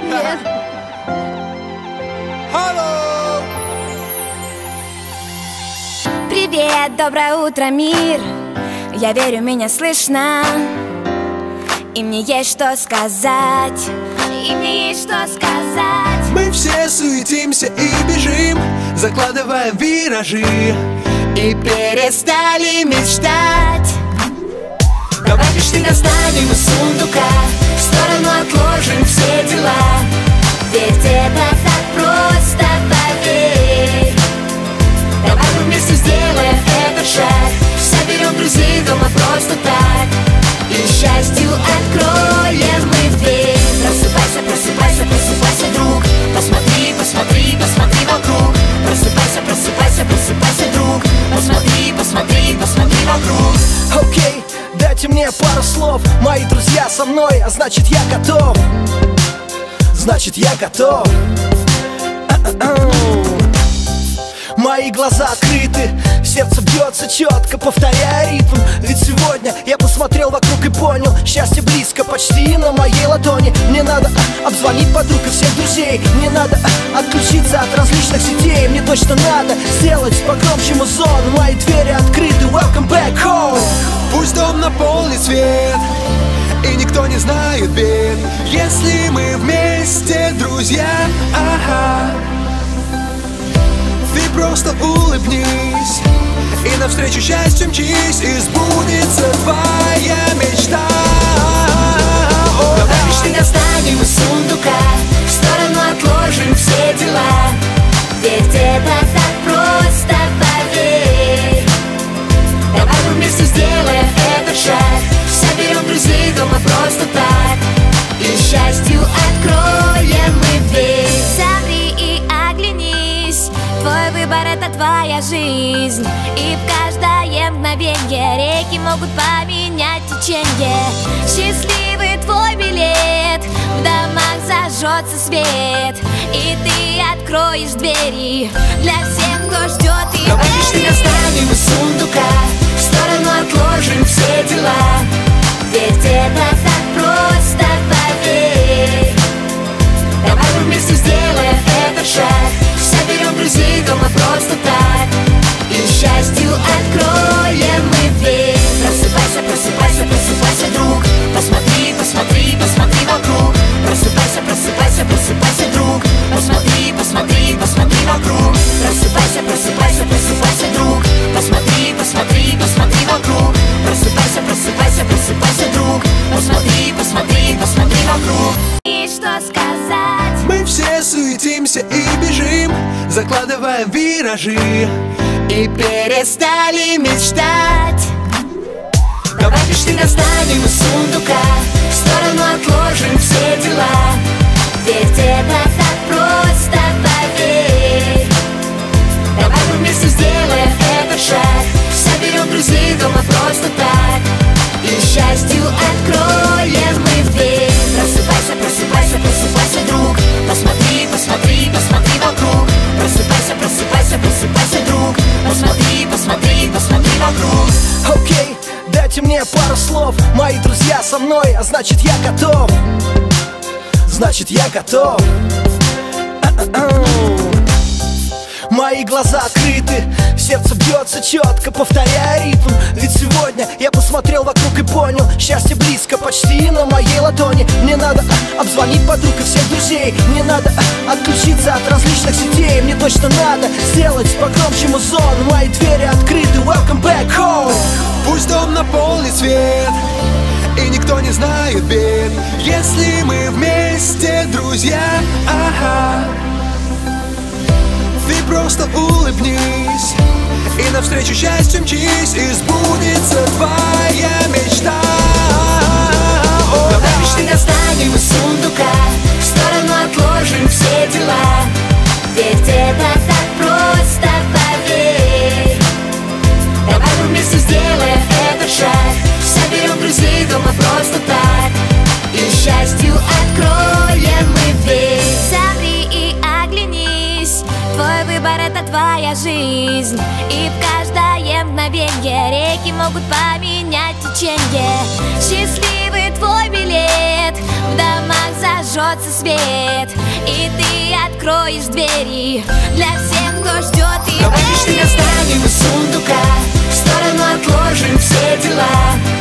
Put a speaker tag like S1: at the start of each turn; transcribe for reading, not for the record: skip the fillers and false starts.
S1: Нет.
S2: Привет, доброе утро, мир. Я верю, меня слышно. И мне есть что сказать. И мне есть что сказать.
S3: Мы все суетимся и бежим, закладываем виражи
S2: и перестали мечтать.
S3: Давай мечты достанем из сундука,
S2: в сторону отложим все дела. Ведь это так просто, поверь. Давай мы вместе сделаем этот шаг, соберем друзей дома просто так, и счастью откроем мы дверь. Просыпайся, просыпайся, просыпайся, друг. Посмотри, посмотри, посмотри вокруг. Просыпайся, просыпайся, просыпайся, друг. Посмотри, посмотри, посмотри вокруг.
S3: Окей, дайте мне пару слов. Мои друзья со мной, а значит я готов. Значит я готов. Мои глаза открыты, сердце бьется четко, повторяя ритм. Ведь сегодня я посмотрел вокруг и понял, счастье близко, почти на моей ладони. Мне надо обзвонить подруг и всех друзей. Мне надо отключиться от различных сетей. Мне точно надо сделать погромче музон. Мои двери открыты, welcome back home. Пусть дом наполнит свет, и никто не знает бед, если мы вместе, друзья. Ты просто улыбнись и навстречу счастью мчись, и сбудется твоя мечта.
S2: Давай мечты достанем из сундука, в сторону отложим все дела. Ведь это так просто, поверь. Давай мы вместе сделаем этот шаг, соберем друзей дома просто так, и счастью откроем мы дверь. Замри и оглянись, твой выбор — это твоя жизнь. И в каждое мгновенье реки могут поменять течение. Счастливый твой билет, в домах зажжется свет, и ты откроешь двери для всех, кто ждет и верит.
S3: Давай мечты достанем
S2: из сундука, в сторону отложим все дела. Ведь это так просто, поверь. Давай мы вместе сделаем этот шаг, соберем друзей дома просто так, и счастью откроем мы дверь. Просыпайся, просыпайся, просыпайся, друг. Посмотри, посмотри, посмотри вокруг. Просыпайся, просыпайся, просыпайся, друг. Посмотри, посмотри, посмотри вокруг. Просыпайся, просыпайся, просыпайся, друг. Посмотри, посмотри, посмотри вокруг. Просыпайся, просыпайся, просыпайся, друг. Посмотри, посмотри, посмотри вокруг. И что сказать?
S3: Мы все суетимся и бежим, закладываем виражи
S2: и перестали мечтать. Давай мечты достанем из сундука, в сторону отложим все дела. Ведь это так просто, поверь. Давай мы вместе сделаем этот шаг, соберем друзей дома просто так, и счастью откроем мы дверь. Просыпайся, просыпайся, просыпайся, друг. Посмотри, посмотри, посмотри вокруг. Просыпайся, просыпайся, просыпайся, друг. Посмотри, посмотри, посмотри вокруг.
S3: Окей, дайте мне пару слов. Мои друзья со мной, а значит я готов. Значит я готов. Мои глаза открыты, сердце бьется четко, повторяя ритм. Ведь сегодня я посмотрел вокруг и понял, счастье близко, почти на моей ладони. Мне надо обзвонить подруг и всех друзей. Мне надо отключиться от различных сетей. Мне точно надо сделать погромче музон. Мои двери открыты, welcome back home. Пусть дом наполнит свет, и никто не знает бед, если мы вместе, друзья. Ты просто улыбнись и навстречу счастью мчись, и сбудется твоя мечта.
S2: Давай мечты достанем из сундука, в сторону отложим все дела. Ведь это так просто, поверь. Давай мы вместе сделаем этот шаг, соберем друзей дома просто так, и счастью откроем мы дверь. Замри и оглянись, твой выбор — это твоя жизнь. И в каждое мгновенье реки могут поменять течение. Счастливый твой билет, в домах зажжется зажжется свет, и ты откроешь двери для всех, кто ждет. И
S3: давай лишний оставим из сундука, в сторону отложим все дела.